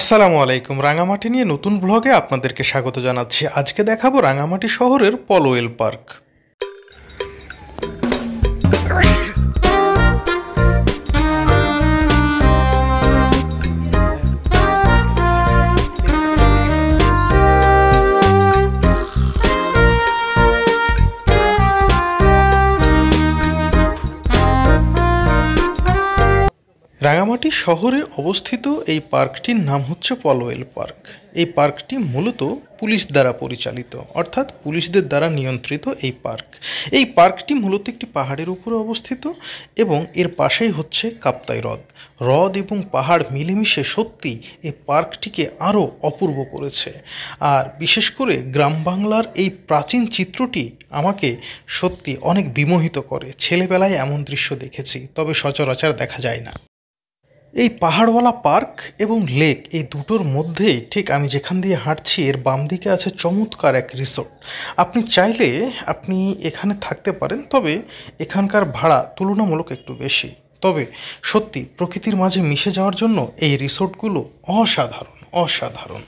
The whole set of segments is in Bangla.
আসসালামু আলাইকুম। রাঙামাটি নিয়ে নতুন ব্লগে আপনাদেরকে স্বাগত জানাচ্ছি। আজকে দেখাবো রাঙামাটি শহরের পলওয়েল পার্ক। রাঙামাটি শহরে অবস্থিত এই পার্কটির নাম হচ্ছে পলওয়েল পার্ক। এই পার্কটি মূলত পুলিশ দ্বারা পরিচালিত, অর্থাৎ পুলিশদের দ্বারা নিয়ন্ত্রিত এই পার্ক। এই পার্কটি মূলত একটি পাহাড়ের উপরে অবস্থিত এবং এর পাশেই হচ্ছে কাপ্তাই হ্রদ। হ্রদ এবং পাহাড় মিলেমিশে সত্যি এই পার্কটিকে আরও অপূর্ব করেছে। আর বিশেষ করে গ্রাম বাংলার এই প্রাচীন চিত্রটি আমাকে সত্যি অনেক বিমোহিত করে। ছেলেবেলায় এমন দৃশ্য দেখেছি, তবে সচরাচর দেখা যায় না। এই পাহাড়ওয়ালা পার্ক এবং লেক, এই দুটোর মধ্যেই ঠিক আমি যেখান দিয়ে হাঁটছি এর বাম দিকে আছে চমৎকার এক রিসোর্ট। আপনি চাইলে আপনি এখানে থাকতে পারেন, তবে এখানকার ভাড়া তুলনামূলক একটু বেশি। তবে সত্যি প্রকৃতির মাঝে মিশে যাওয়ার জন্য এই রিসোর্টগুলো অসাধারণ অসাধারণ।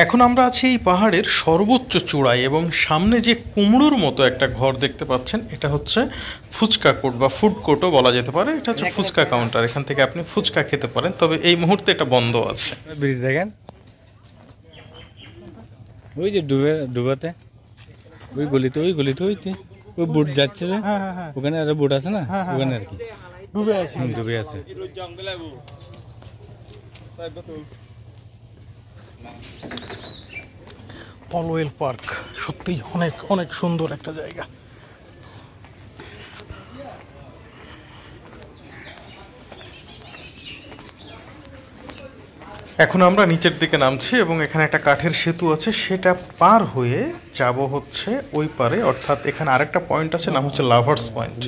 এখন আমরা আছি এই পাহাড়ের সর্বোচ্চ চূড়ায় এবং সামনে যে কুমড়োর মতো একটা ঘর দেখতে পাচ্ছেন, এটা হচ্ছে ফুচকা কোর্ট বা ফুড কোর্টও বলা যেতে পারে। এটা হচ্ছে ফুচকা কাউন্টার, এখান থেকে আপনি ফুচকা খেতে পারেন, তবে এই মুহূর্তে এটা বন্ধ আছে। ব্রিজ দেখেন, ওই যে ডুবাতে ওই গলিতে ওই বুট যাচ্ছে যে ওখানে আর বুট আছে না, ওখানে আর কি ডুবে আছে। পলওয়েল পার্ক সত্যিই অনেক অনেক সুন্দর একটা জায়গা। এখন আমরা নিচের দিকে নামছি এবং এখানে একটা কাঠের সেতু আছে, সেটা পার হয়ে যাব হচ্ছে ওই পারে, অর্থাৎ এখানে আরেকটা পয়েন্ট আছে, নাম হচ্ছে লাভার্স পয়েন্ট।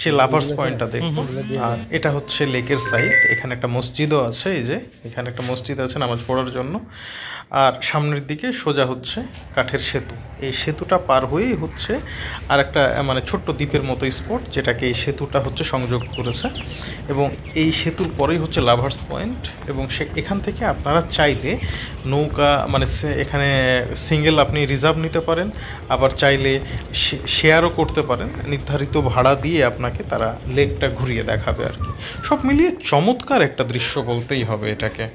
সেই লাভার্স পয়েন্টটা দেখব। আর এটা হচ্ছে লেকের সাইড, এখানে একটা মসজিদও আছে, এই যে এখানে একটা মসজিদ আছে নামাজ পড়ার জন্য। আর সামনের দিকে সোজা হচ্ছে কাঠের সেতু। এই সেতুটা পার হয়েই হচ্ছে আর একটা মানে ছোট্ট দ্বীপের মতো স্পট, যেটাকে এই সেতুটা হচ্ছে সংযোগ করেছে। এবং এই সেতুর পরেই হচ্ছে লাভার্স পয়েন্ট। এবং এখান থেকে আপনারা চাইলে নৌকা মানে এখানে সিঙ্গেল আপনি রিজার্ভ নিতে পারেন, আবার চাইলে শেয়ারও করতে পারেন। নির্ধারিত ভাড়া দিয়ে আপনাকে তারা লেকটা ঘুরিয়ে দেখাবে আর কি। সব মিলিয়ে চমৎকার একটা দৃশ্য বলতেই হবে এটাকে।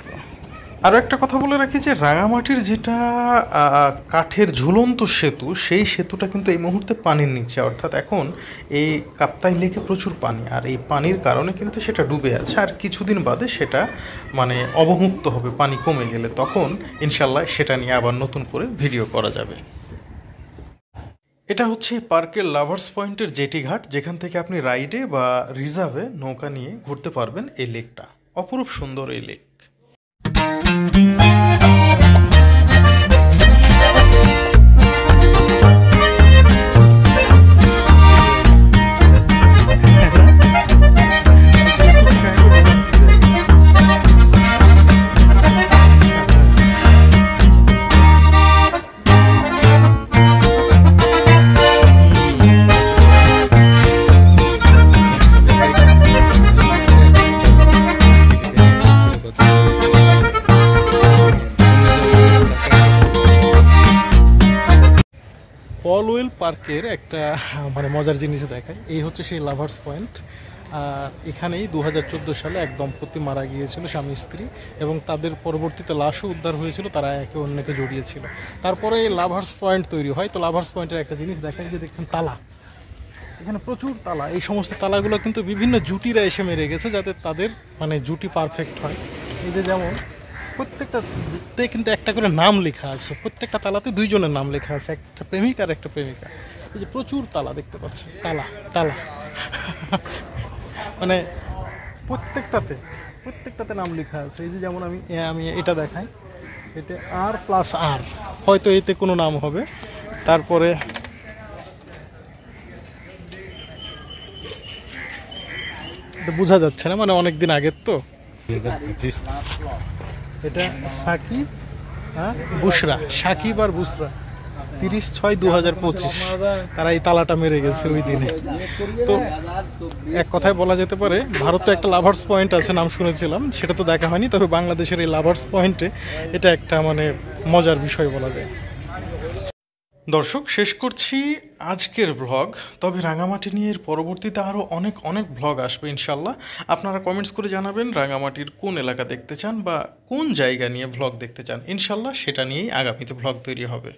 আরও একটা কথা বলে রাখি যে রাঙামাটির যেটা কাঠের ঝুলন্ত সেতু, সেই সেতুটা কিন্তু এই মুহূর্তে পানির নিচে, অর্থাৎ এখন এই কাপ্তাই লেকে প্রচুর পানি, আর এই পানির কারণে কিন্তু সেটা ডুবে আছে। আর কিছুদিন বাদে সেটা মানে অবমুক্ত হবে, পানি কমে গেলে তখন ইনশাল্লাহ সেটা নিয়ে আবার নতুন করে ভিডিও করা যাবে। এটা হচ্ছে পার্কের লাভার্স পয়েন্টের জেটি ঘাট, যেখান থেকে আপনি রাইডে বা রিজার্ভে নৌকা নিয়ে ঘুরতে পারবেন এই লেকটা। অপরূপ সুন্দর এই লেক। পলওয়েল পার্কের একটা মানে মজার জিনিস দেখায়, এই হচ্ছে সেই লাভার্স পয়েন্ট। আর এখানেই 2014 সালে এক দম্পতি মারা গিয়েছিল, স্বামী স্ত্রী, এবং তাদের পরবর্তীতে লাশও উদ্ধার হয়েছিল, তারা একে অন্যকে জড়িয়েছিল। তারপরে এই লাভার্স পয়েন্ট তৈরি হয়। তো লাভার্স পয়েন্টের একটা জিনিস দেখেন, যে দেখছেন তালা, এখানে প্রচুর তালা। এই সমস্ত তালাগুলো কিন্তু বিভিন্ন জুটিরা এসে মেরে গেছে, যাতে তাদের মানে জুটি পারফেক্ট হয়। এই যে যেমন প্রত্যেকটাতে কিন্তু একটা করে নাম লেখা আছে, প্রত্যেকটা তালাতে 2 জনের নাম লেখা আছে, একটা প্রেমিক আর একটা প্রেমিকা। এই যে প্রচুর তালা দেখতে পাচ্ছেন, তালা তালা মানে প্রত্যেকটাতে নাম লেখা আছে। এই যে যেমন আমি এটা দেখাই, এটা R+R, হয়তো এতে কোনো নাম হবে। তারপরে এটা বোঝা যাচ্ছে না, মানে অনেক দিন আগের তো। 2025 এটা সাকিব, হ্যাঁ বুসরা, সাকিব আর বুসরা, 30/6/2025 তারা এই তালাটা মেরে গেছে ওই দিনে। তো এক কথায় বলা যেতে পারে, ভারতে একটা লাভার্স পয়েন্ট আছে, নাম শুনেছিলাম, সেটা তো দেখা হয়নি, তবে বাংলাদেশের এই লাভার্স পয়েন্টে এটা একটা মানে মজার বিষয় বলা যায়। দর্শক, শেষ করছি আজকের ব্লগ। তবে রাঙামাটি নিয়ে এর পরবর্তীতে আরও অনেক ব্লগ আসবে ইনশাল্লাহ। আপনারা কমেন্টস করে জানাবেন রাঙামাটির কোন এলাকা দেখতে চান বা কোন জায়গা নিয়ে ব্লগ দেখতে চান। ইনশাল্লাহ সেটা নিয়েই আগামীতে ব্লগ তৈরি হবে।